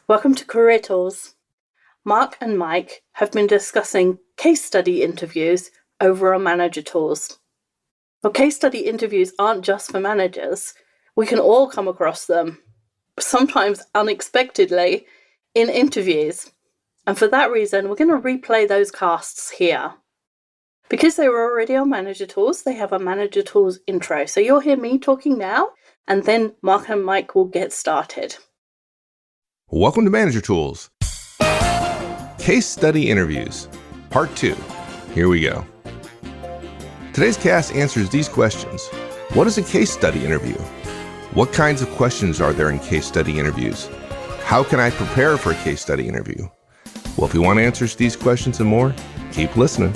Welcome to Career Tools. Mark and Mike have been discussing case study interviews over on Manager Tools. Well, case study interviews aren't just for managers. We can all come across them, sometimes unexpectedly, in interviews. And for that reason, we're going to replay those casts here. Because they were already on Manager Tools, they have a Manager Tools intro. So you'll hear me talking now, and then Mark and Mike will get started. Welcome to Manager Tools. Case Study Interviews, Part 2. Here we go. Today's cast answers these questions. What is a case study interview? What kinds of questions are there in case study interviews? How can I prepare for a case study interview? Well, if you want answers to these questions and more, keep listening.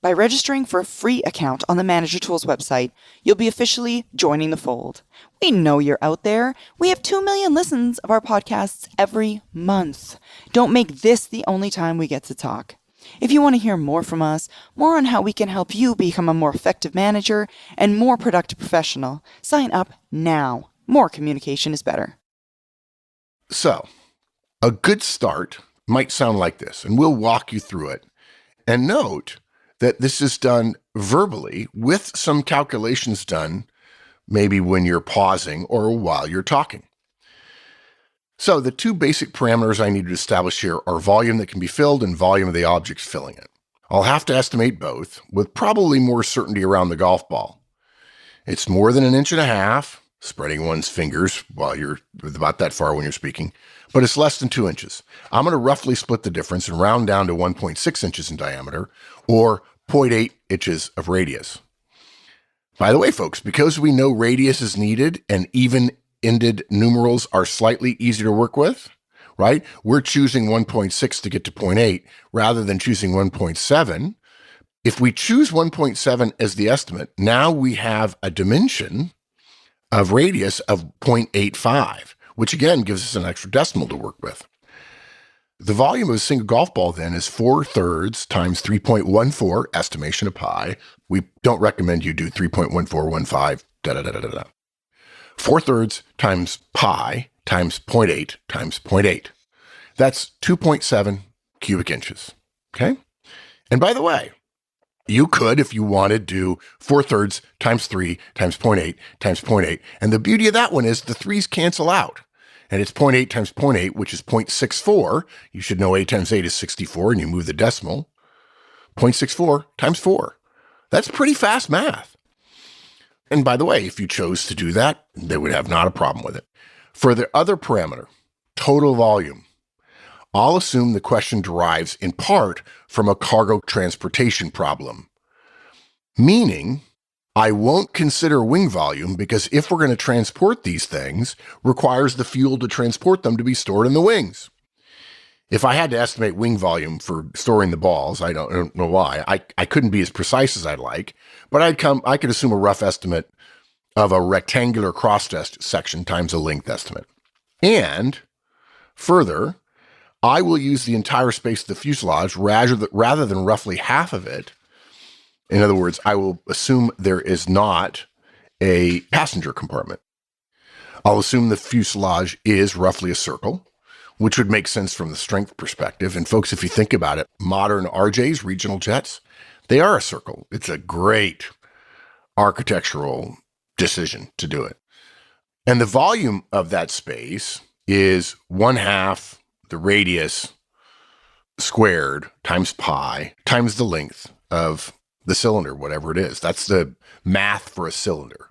By registering for a free account on the Manager Tools website, you'll be officially joining the fold. We know you're out there. We have 2 million listens of our podcasts every month. Don't make this the only time we get to talk. If you want to hear more from us, more on how we can help you become a more effective manager and more productive professional, sign up now. More communication is better. So, a good start might sound like this, and we'll walk you through it. And note that this is done verbally with some calculations done maybe when you're pausing or while you're talking. So the two basic parameters I need to establish here are volume that can be filled and volume of the objects filling it. I'll have to estimate both, with probably more certainty around the golf ball. It's more than 1.5 inches, spreading one's fingers while you're about that far when you're speaking, but it's less than 2 inches. I'm going to roughly split the difference and round down to 1.6 inches in diameter, or 0.8 inches of radius. By the way, folks, because we know radius is needed and even-ended numerals are slightly easier to work with, right? We're choosing 1.6 to get to 0.8 rather than choosing 1.7. If we choose 1.7 as the estimate, now we have a dimension of radius of 0.85, which again gives us an extra decimal to work with. The volume of a single golf ball then is 4/3 times 3.14, estimation of pi. We don't recommend you do 3.1415, 4/3 times pi times 0.8 times 0.8. That's 2.7 cubic inches, okay? And by the way, you could, if you wanted, do 4/3 times 3 times 0.8 times 0.8. And the beauty of that one is the threes cancel out. And it's 0.8 times 0.8, which is 0.64. You should know 8 times 8 is 64, and you move the decimal. 0.64 times 4. That's pretty fast math. And by the way, if you chose to do that, they would have not a problem with it. For the other parameter, total volume, I'll assume the question derives in part from a cargo transportation problem, meaning I won't consider wing volume because if we're going to transport these things, requires the fuel to transport them to be stored in the wings. If I had to estimate wing volume for storing the balls, I don't know why. I couldn't be as precise as I'd like, but I could assume a rough estimate of a rectangular cross-test section times a length estimate. And further, I will use the entire space of the fuselage rather than roughly half of it. In other words, I will assume there is not a passenger compartment. I'll assume the fuselage is roughly a circle, which would make sense from the strength perspective. And folks, if you think about it, modern RJs, regional jets, they are a circle. It's a great architectural decision to do it. And the volume of that space is 1/2 the radius squared times pi times the length of the cylinder, whatever it is. That's the math for a cylinder.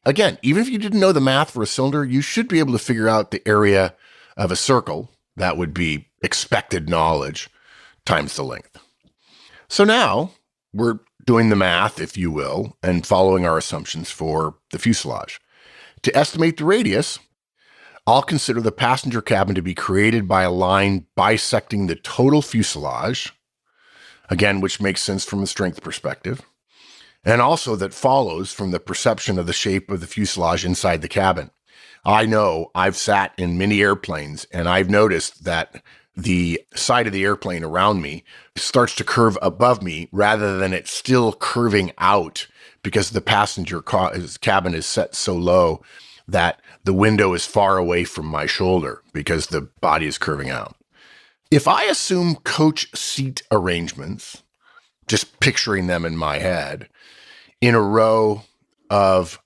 Again, even if you didn't know the math for a cylinder, you should be able to figure out the area of a circle. That would be expected knowledge times the length. So now we're doing the math, if you will, and following our assumptions for the fuselage. To estimate the radius, I'll consider the passenger cabin to be created by a line bisecting the total fuselage, again, which makes sense from a strength perspective, and also that follows from the perception of the shape of the fuselage inside the cabin. I know I've sat in many airplanes, and I've noticed that the side of the airplane around me starts to curve above me rather than it's still curving out because the passenger cabin is set so low that the window is far away from my shoulder because the body is curving out. If I assume coach seat arrangements, just picturing them in my head, in a row of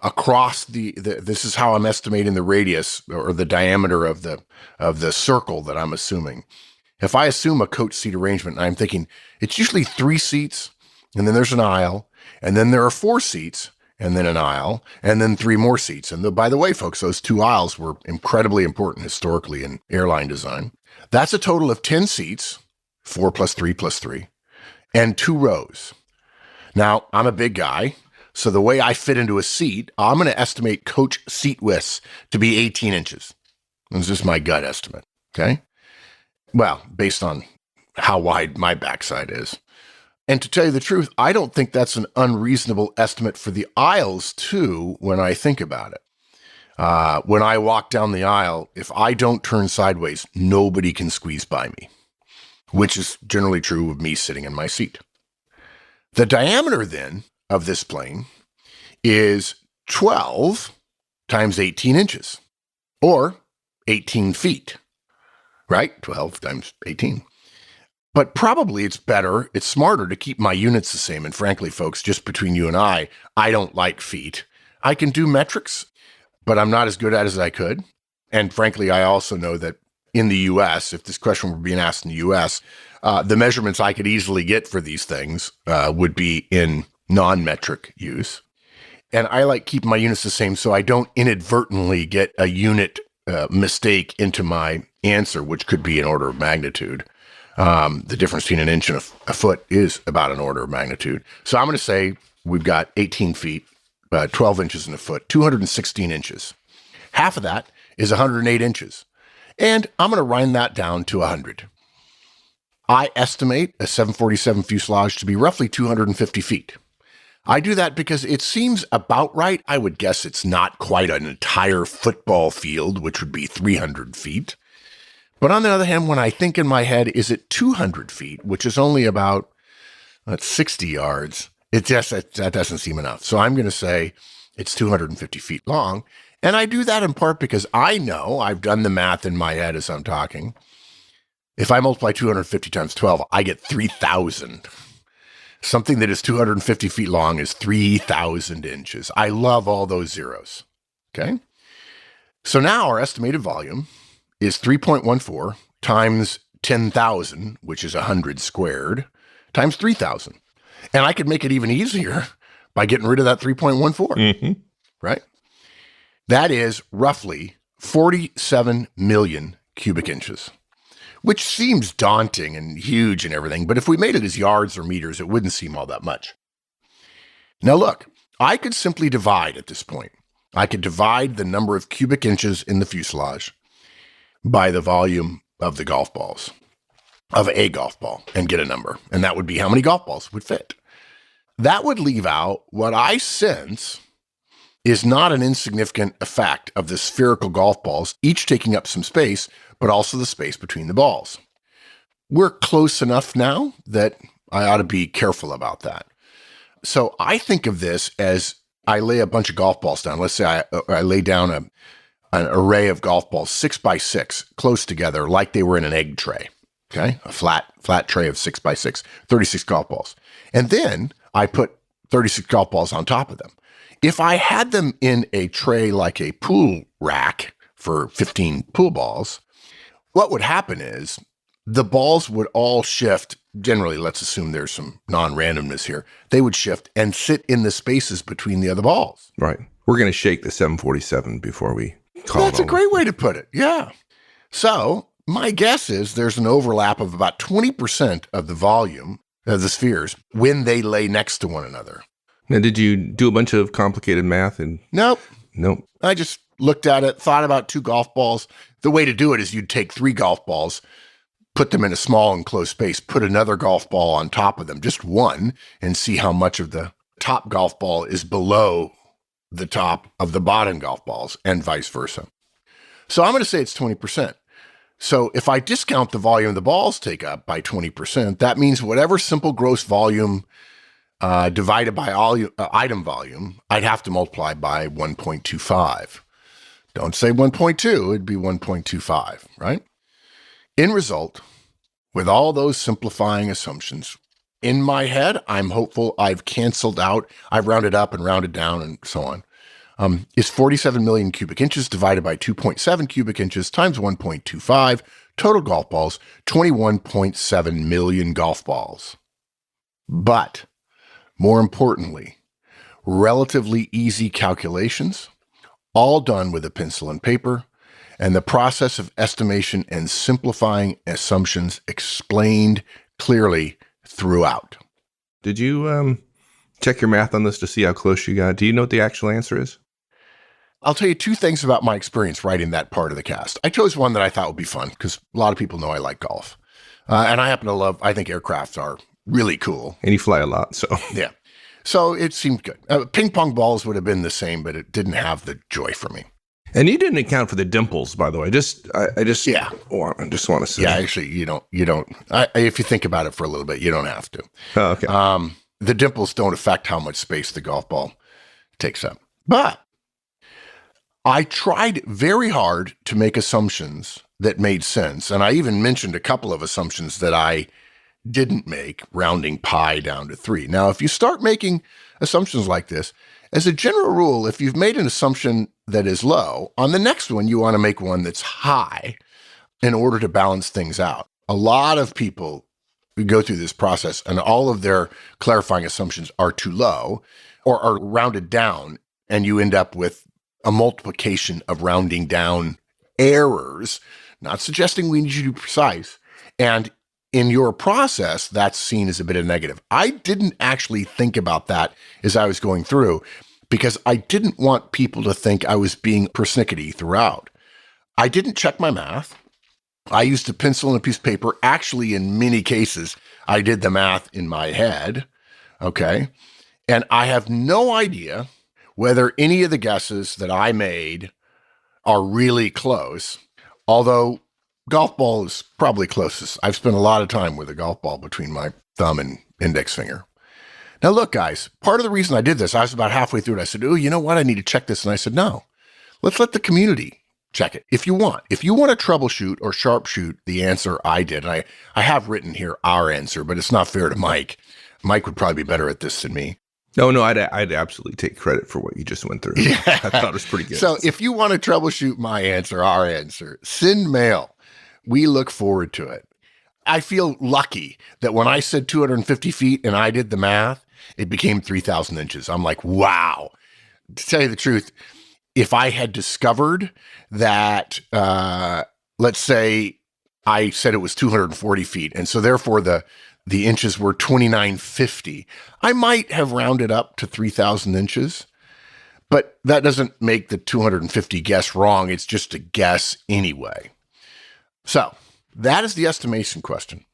across this is how I'm estimating the radius or the diameter of the circle that I'm assuming. If I assume a coach seat arrangement, I'm thinking it's usually 3 seats, and then there's an aisle, and then there are 4 seats, and then an aisle, and then 3 more seats. And by the way, folks, those 2 aisles were incredibly important historically in airline design. That's a total of 10 seats, 4 plus 3 plus 3, and 2 rows. Now, I'm a big guy, so the way I fit into a seat, I'm going to estimate coach seat widths to be 18 inches. This is my gut estimate, okay? Well, based on how wide my backside is. And to tell you the truth, I don't think that's an unreasonable estimate for the aisles, too, when I think about it. When I walk down the aisle, if I don't turn sideways, nobody can squeeze by me, which is generally true of me sitting in my seat. The diameter, then, of this plane is 12 times 18 inches, or 18 feet, right? 12 times 18. But probably it's smarter to keep my units the same. And frankly, folks, just between you and I don't like feet. I can do metrics, but I'm not as good at it as I could. And frankly, I also know that in the US, if this question were being asked in the US, the measurements I could easily get for these things would be in non-metric use. And I like keeping my units the same so I don't inadvertently get a unit mistake into my answer, which could be an order of magnitude. The difference between an inch and a foot is about an order of magnitude. So I'm going to say we've got 18 feet, 12 inches in a foot, 216 inches. Half of that is 108 inches. And I'm going to round that down to 100. I estimate a 747 fuselage to be roughly 250 feet. I do that because it seems about right. I would guess it's not quite an entire football field, which would be 300 feet. But on the other hand, when I think in my head, is it 200 feet, which is only about 60 yards, that doesn't seem enough. So I'm going to say it's 250 feet long. And I do that in part because I know I've done the math in my head as I'm talking. If I multiply 250 times 12, I get 3,000. Something that is 250 feet long is 3,000 inches. I love all those zeros. Okay. So now our estimated volume is 3.14 times 10,000, which is 100 squared, times 3,000. And I could make it even easier by getting rid of that 3.14, right? That is roughly 47 million cubic inches, which seems daunting and huge and everything, but if we made it as yards or meters, it wouldn't seem all that much. Now look, I could simply divide at this point. I could divide the number of cubic inches in the fuselage by the volume of the golf balls, of a golf ball, and get a number. And that would be how many golf balls would fit. That would leave out what I sense is not an insignificant effect of the spherical golf balls, each taking up some space, but also the space between the balls. We're close enough now that I ought to be careful about that. So I think of this as I lay a bunch of golf balls down. Let's say I lay down an array of golf balls, 6 by 6, close together, like they were in an egg tray. Okay, a flat tray of 6 by 6, 36 golf balls. And then I put 36 golf balls on top of them. If I had them in a tray like a pool rack for 15 pool balls, what would happen is the balls would all shift. Generally, let's assume there's some non-randomness here. They would shift and sit in the spaces between the other balls. Right. We're going to shake the 747 before we call it. That's a great way to put it. Yeah. So my guess is there's an overlap of about 20% of the volume of the spheres when they lay next to one another. Now, did you do a bunch of complicated math? Nope. I just looked at it, thought about 2 golf balls. The way to do it is you'd take 3 golf balls, put them in a small enclosed space, put another golf ball on top of them, just one, and see how much of the top golf ball is below the top of the bottom golf balls, and vice versa. So I'm going to say it's 20%. So if I discount the volume the balls take up by 20%, that means whatever simple gross volume divided by item volume, I'd have to multiply by 1.25 Don't say 1.2, it'd be 1.25, right? In result, with all those simplifying assumptions, in my head, I'm hopeful I've canceled out, I've rounded up and rounded down and so on. Is 47 million cubic inches divided by 2.7 cubic inches times 1.25, total golf balls, 21.7 million golf balls. But more importantly, relatively easy calculations, all done with a pencil and paper, and the process of estimation and simplifying assumptions explained clearly throughout. Did you check your math on this to see how close you got? Do you know what the actual answer is? I'll tell you two things about my experience writing that part of the cast. I chose one that I thought would be fun because a lot of people know I like golf. And I happen to I think aircrafts are really cool. And you fly a lot, so. Yeah. So it seemed good. Ping pong balls would have been the same, but it didn't have the joy for me. And you didn't account for the dimples, by the way. I just Yeah. want to say. Yeah, actually, you don't. If you think about it for a little bit, you don't have to. Oh, okay. The dimples don't affect how much space the golf ball takes up. But I tried very hard to make assumptions that made sense. And I even mentioned a couple of assumptions that I didn't make, rounding pi down to 3. Now, if you start making assumptions like this, as a general rule, if you've made an assumption that is low, on the next one, you want to make one that's high in order to balance things out. A lot of people go through this process and all of their clarifying assumptions are too low or are rounded down, and you end up with a multiplication of rounding down errors, not suggesting we need you to be precise. And in your process, that's seen as a bit of negative. I didn't actually think about that as I was going through because I didn't want people to think I was being persnickety throughout. I didn't check my math. I used a pencil and a piece of paper. Actually, in many cases, I did the math in my head, okay? And I have no idea whether any of the guesses that I made are really close, although golf ball is probably closest. I've spent a lot of time with a golf ball between my thumb and index finger. Now, look, guys, part of the reason I did this, I was about halfway through it. I said, oh, you know what? I need to check this. And I said, no, let's let the community check it. If you want to troubleshoot or sharpshoot the answer I did, and I have written here our answer, but it's not fair to Mike. Mike would probably be better at this than me. No, I'd absolutely take credit for what you just went through. Yeah. I thought it was pretty good. So if you want to troubleshoot my answer, our answer, send mail. We look forward to it. I feel lucky that when I said 250 feet and I did the math, it became 3,000 inches. I'm like, wow. To tell you the truth, if I had discovered that, let's say I said it was 240 feet, and so therefore the inches were 2950, I might have rounded up to 3,000 inches. But that doesn't make the 250 guess wrong. It's just a guess anyway. So that is the estimation question.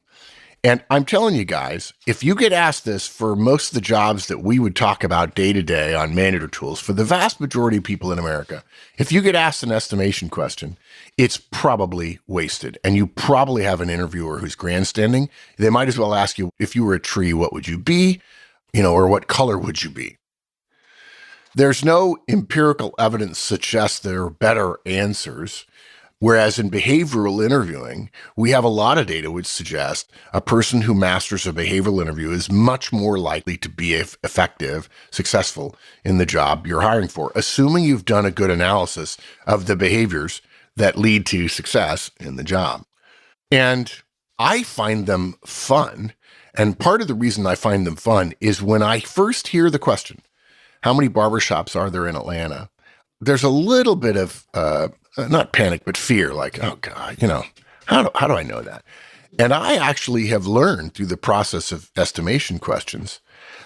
And I'm telling you guys, if you get asked this for most of the jobs that we would talk about day to day on Manager Tools, for the vast majority of people in America, if you get asked an estimation question, it's probably wasted. And you probably have an interviewer who's grandstanding. They might as well ask you, if you were a tree, what would you be? Or what color would you be? There's no empirical evidence suggests there are better answers. Whereas in behavioral interviewing, we have a lot of data which suggests a person who masters a behavioral interview is much more likely to be effective, successful in the job you're hiring for, assuming you've done a good analysis of the behaviors that lead to success in the job. And I find them fun. And part of the reason I find them fun is when I first hear the question, how many barbershops are there in Atlanta? There's a little bit of, not panic, but fear, like, oh God, how do I know that? And I actually have learned through the process of estimation questions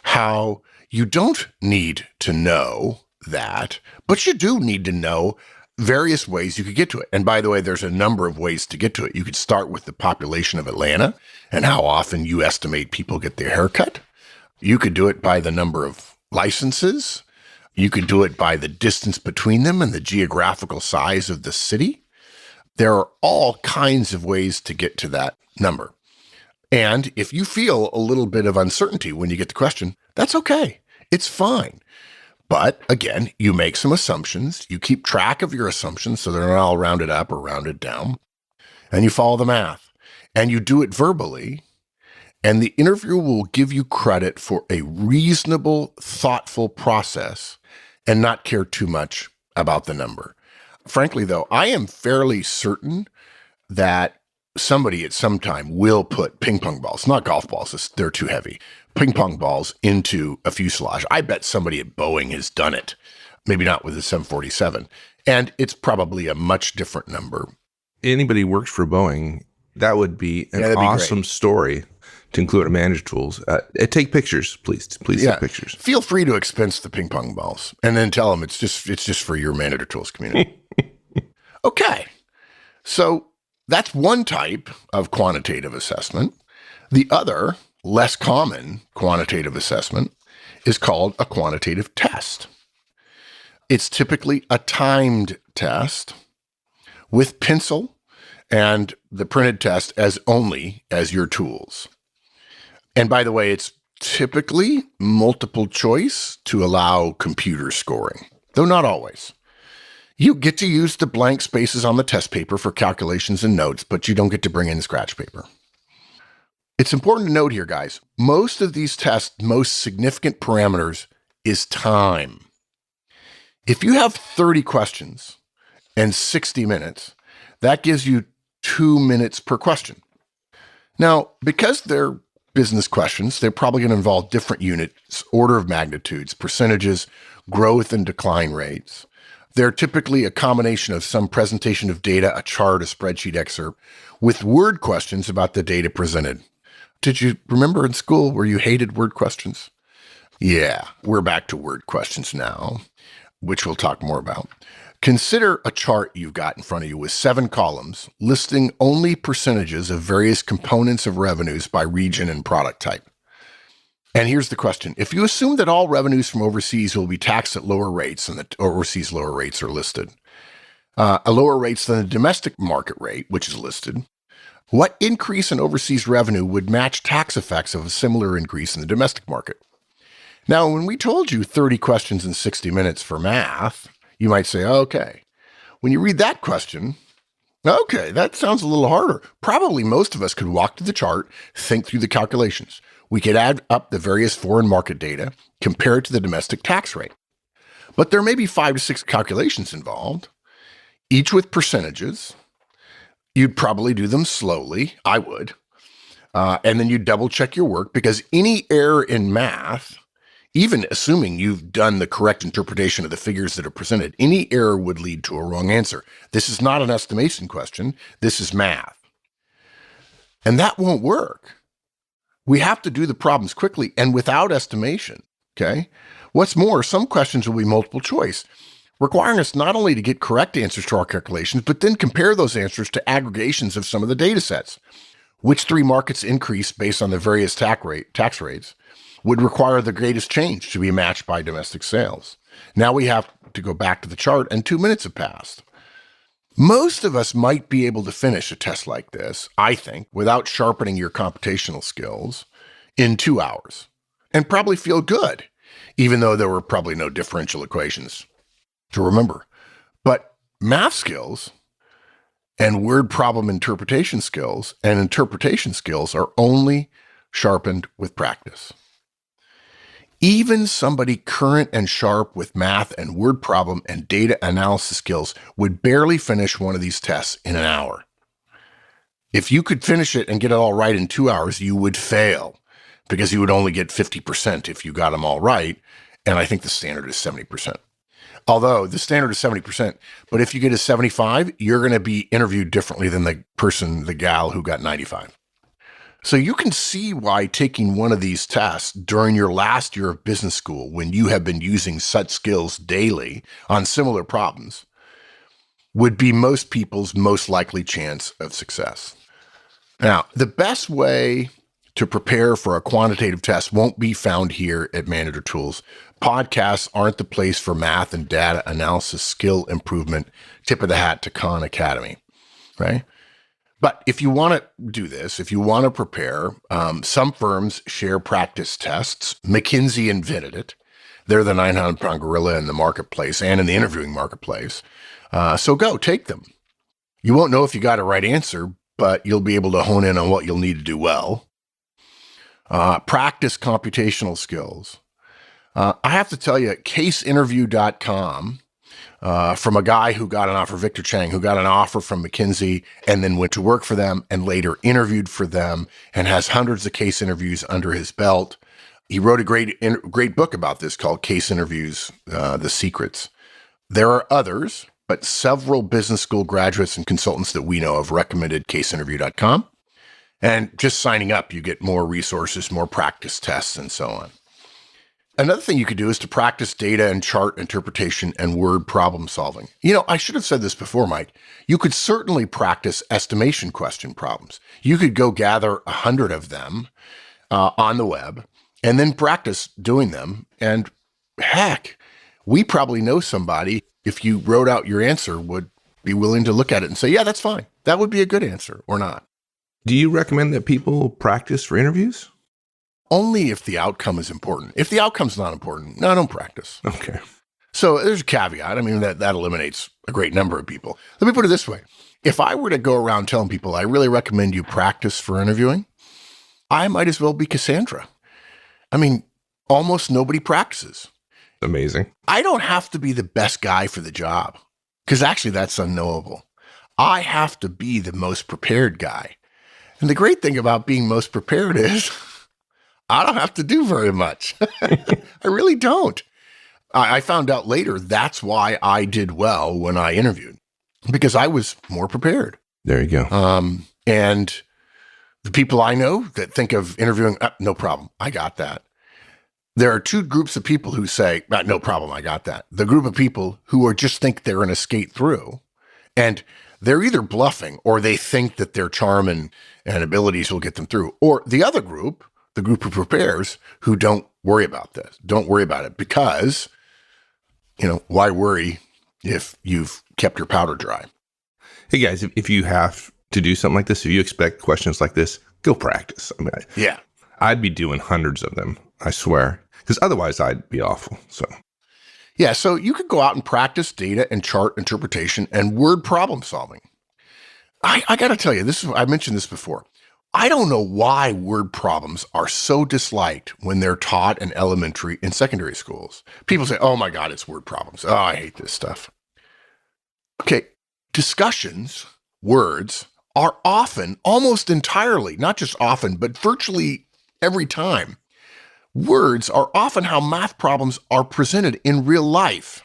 how you don't need to know that, but you do need to know various ways you could get to it. And by the way, there's a number of ways to get to it. You could start with the population of Atlanta and how often you estimate people get their haircut. You could do it by the number of licenses. You could do it by the distance between them and the geographical size of the city. There are all kinds of ways to get to that number. And if you feel a little bit of uncertainty when you get the question, that's okay. It's fine. But again, you make some assumptions. You keep track of your assumptions so they're not all rounded up or rounded down. And you follow the math. And you do it verbally. And the interviewer will give you credit for a reasonable, thoughtful process and not care too much about the number. Frankly, though, I am fairly certain that somebody at some time will put ping pong balls, not golf balls, they're too heavy, ping pong balls into a fuselage. I bet somebody at Boeing has done it, maybe not with the 747. And it's probably a much different number. Anybody who works for Boeing, that would be an awesome story to include at Manager Tools. Take pictures, please. Please take pictures. Feel free to expense the ping pong balls and then tell them it's just for your Manager Tools community. Okay. So that's one type of quantitative assessment. The other, less common quantitative assessment is called a quantitative test. It's typically a timed test with pencil and the printed test as your tools. And by the way, it's typically multiple choice to allow computer scoring, though not always. You get to use the blank spaces on the test paper for calculations and notes, but you don't get to bring in scratch paper. It's important to note here, guys, most of these tests' most significant parameters is time. If you have 30 questions and 60 minutes, that gives you 2 minutes per question. Now, because they're business questions, they're probably going to involve different units, order of magnitudes, percentages, growth and decline rates. They're typically a combination of some presentation of data, a chart, a spreadsheet excerpt, with word questions about the data presented. Did you remember in school where you hated word questions? Yeah, we're back to word questions now, which we'll talk more about. Consider a chart you've got in front of you with 7 columns listing only percentages of various components of revenues by region and product type. And here's the question. If you assume that all revenues from overseas will be taxed at lower rates and the overseas lower rates are listed, lower rates than the domestic market rate, which is listed, what increase in overseas revenue would match tax effects of a similar increase in the domestic market? Now, when we told you 30 questions in 60 minutes for math, you might say, okay, when you read that question, okay, that sounds a little harder. Probably most of us could walk to the chart, think through the calculations. We could add up the various foreign market data, compare it to the domestic tax rate. But there may be 5 to 6 calculations involved, each with percentages. You'd probably do them slowly. I would. And then you double check your work because any error in math, even assuming you've done the correct interpretation of the figures that are presented, any error would lead to a wrong answer. This is not an estimation question. This is math. And that won't work. We have to do the problems quickly and without estimation, okay? What's more, some questions will be multiple choice, requiring us not only to get correct answers to our calculations, but then compare those answers to aggregations of some of the data sets. Which 3 markets increase based on the various tax rates would require the greatest change to be matched by domestic sales. Now we have to go back to the chart and 2 minutes have passed. Most of us might be able to finish a test like this, I think, without sharpening your computational skills in 2 hours and probably feel good, even though there were probably no differential equations to remember. But math skills and word problem interpretation skills and interpretation skills are only sharpened with practice. Even somebody current and sharp with math and word problem and data analysis skills would barely finish one of these tests in an hour. If you could finish it and get it all right in 2 hours, you would fail because you would only get 50% if you got them all right. And I think the standard is 70%. Although the standard is 70%, but if you get a 75, you're going to be interviewed differently than the gal who got 95. So you can see why taking one of these tests during your last year of business school, when you have been using such skills daily on similar problems, would be most people's most likely chance of success. Now, the best way to prepare for a quantitative test won't be found here at Manager Tools. Podcasts aren't the place for math and data analysis skill improvement, tip of the hat to Khan Academy, right? But if you want to do this, if you want to prepare, some firms share practice tests. McKinsey invented it. They're the 900-pound gorilla in the marketplace and in the interviewing marketplace. So go, take them. You won't know if you got a right answer, but you'll be able to hone in on what you'll need to do well. Practice computational skills. I have to tell you, caseinterview.com, from a guy who got an offer, Victor Chang, who got an offer from McKinsey and then went to work for them and later interviewed for them and has hundreds of case interviews under his belt. He wrote a great book about this called Case Interviews, The Secrets. There are others, but several business school graduates and consultants that we know have recommended caseinterview.com. And just signing up, you get more resources, more practice tests, and so on. Another thing you could do is to practice data and chart interpretation and word problem solving. I should have said this before, Mike. You could certainly practice estimation question problems. You could go gather 100 of them on the web and then practice doing them. And heck, we probably know somebody, if you wrote out your answer, would be willing to look at it and say, yeah, that's fine. That would be a good answer or not. Do you recommend that people practice for interviews? Only if the outcome is important. If the outcome's not important, no, don't practice. Okay. So there's a caveat. I mean, that eliminates a great number of people. Let me put it this way. If I were to go around telling people, I really recommend you practice for interviewing, I might as well be Cassandra. I mean, almost nobody practices. Amazing. I don't have to be the best guy for the job, because actually that's unknowable. I have to be the most prepared guy. And the great thing about being most prepared is I don't have to do very much. I really don't. I found out later that's why I did well when I interviewed, because I was more prepared. There you go. And the people I know that think of interviewing, no problem, I got that. There are two groups of people who say, no problem, I got that. The group of people who are just think they're going to skate through, and they're either bluffing or they think that their charm and abilities will get them through. Or the other group, the group who prepares, who don't worry about this, don't worry about it, because, why worry if you've kept your powder dry? Hey guys, if you have to do something like this, if you expect questions like this, go practice. I mean, I'd be doing hundreds of them, I swear, because otherwise I'd be awful. So you could go out and practice data and chart interpretation and word problem solving. I got to tell you, I mentioned this before. I don't know why word problems are so disliked when they're taught in elementary and secondary schools. People say, oh my God, it's word problems. Oh, I hate this stuff. Okay, discussions, words, are often, almost entirely, not just often, but virtually every time, words are often how math problems are presented in real life.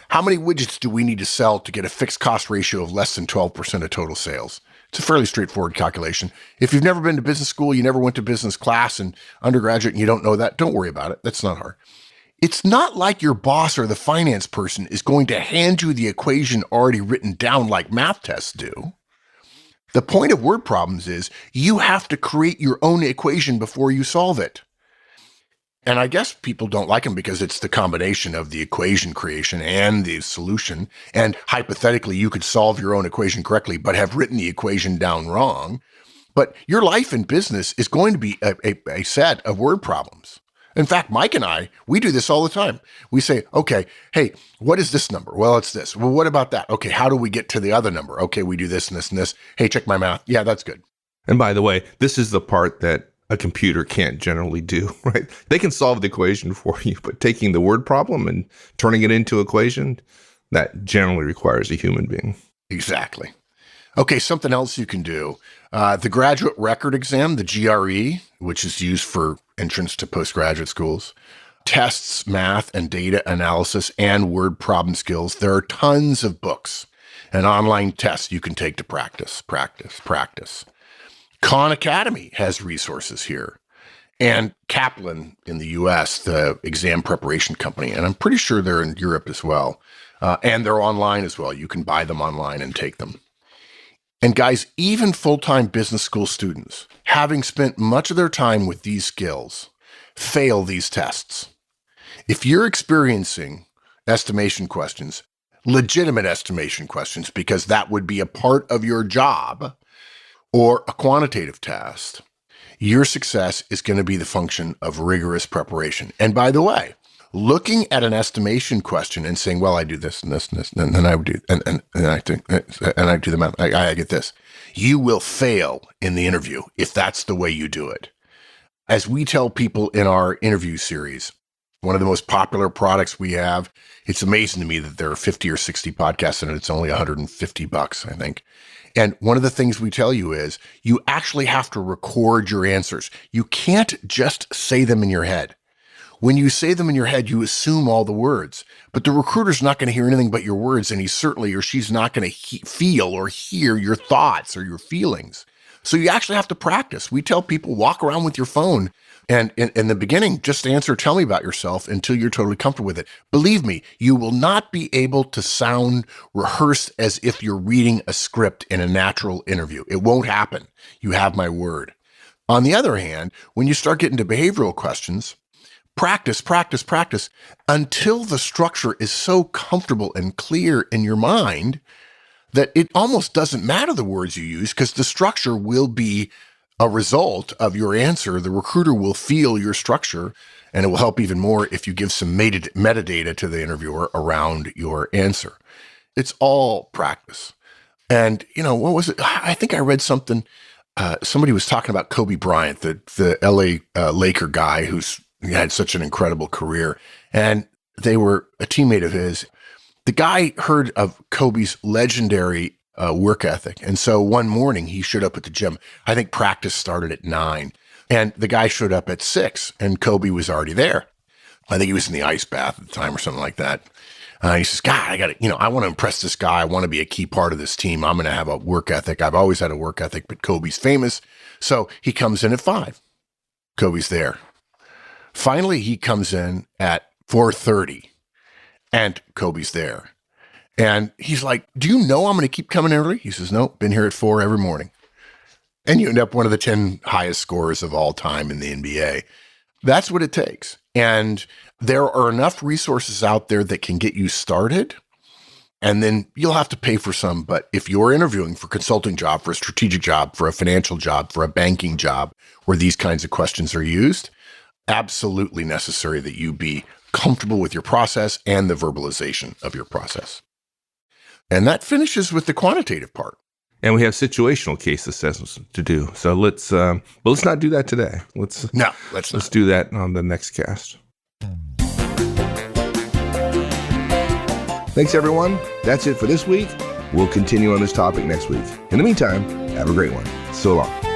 How many widgets do we need to sell to get a fixed cost ratio of less than 12% of total sales? It's a fairly straightforward calculation. If you've never been to business school, you never went to business class in undergraduate, and you don't know that, don't worry about it. That's not hard. It's not like your boss or the finance person is going to hand you the equation already written down like math tests do. The point of word problems is you have to create your own equation before you solve it. And I guess people don't like them because it's the combination of the equation creation and the solution. And hypothetically, you could solve your own equation correctly, but have written the equation down wrong. But your life in business is going to be a set of word problems. In fact, Mike and I, we do this all the time. We say, okay, hey, what is this number? Well, it's this. Well, what about that? Okay, how do we get to the other number? Okay, we do this and this and this. Hey, check my math. Yeah, that's good. And by the way, this is the part that a computer can't generally do, right? They can solve the equation for you, but taking the word problem and turning it into an equation, that generally requires a human being. Exactly. Okay, something else you can do. The graduate record exam, the GRE, which is used for entrance to postgraduate schools, tests math and data analysis and word problem skills. There are tons of books and online tests you can take to practice. Khan Academy has resources here. And Kaplan in the US, the exam preparation company, and I'm pretty sure they're in Europe as well. And they're online as well. You can buy them online and take them. And guys, even full-time business school students, having spent much of their time with these skills, fail these tests. If you're experiencing estimation questions, legitimate estimation questions, because that would be a part of your job, or a quantitative test, your success is going to be the function of rigorous preparation. And by the way, looking at an estimation question and saying, well, I do this and this and this, and then I would do, and I think, and I do the math, I get this. You will fail in the interview if that's the way you do it. As we tell people in our interview series, one of the most popular products we have, it's amazing to me that there are 50 or 60 podcasts in it. It's only $150, I think. And one of the things we tell you is you actually have to record your answers. You can't just say them in your head. When you say them in your head, you assume all the words, but the recruiter's not going to hear anything but your words, and he's certainly, or she's not going to feel or hear your thoughts or your feelings. So you actually have to practice. We tell people, walk around with your phone, and in the beginning, just answer, tell me about yourself until you're totally comfortable with it. Believe me, you will not be able to sound rehearsed as if you're reading a script in a natural interview. It won't happen. You have my word. On the other hand, when you start getting to behavioral questions, practice until the structure is so comfortable and clear in your mind that it almost doesn't matter the words you use, because the structure will be a result of your answer. The recruiter will feel your structure, and it will help even more if you give some metadata to the interviewer around your answer. It's all practice. And, what was it? I think I read something. Somebody was talking about Kobe Bryant, the LA Laker guy who's had such an incredible career. And they were a teammate of his. The guy heard of Kobe's legendary work ethic. And so one morning he showed up at the gym. I think practice started at 9. And the guy showed up at 6, and Kobe was already there. I think he was in the ice bath at the time or something like that. He says, God, I want to impress this guy. I want to be a key part of this team. I'm going to have a work ethic. I've always had a work ethic, but Kobe's famous. So he comes in at 5. Kobe's there. Finally, he comes in at 4:30, and Kobe's there. And he's like, do you know I'm going to keep coming early? He says, no, been here at 4 every morning. And you end up one of the 10 highest scorers of all time in the NBA. That's what it takes. And there are enough resources out there that can get you started. And then you'll have to pay for some. But if you're interviewing for a consulting job, for a strategic job, for a financial job, for a banking job, where these kinds of questions are used, absolutely necessary that you be comfortable with your process and the verbalization of your process. And that finishes with the quantitative part. And we have situational case assessments to do. So let's not do that today. Let's do that on the next cast. Thanks, everyone. That's it for this week. We'll continue on this topic next week. In the meantime, have a great one. So long.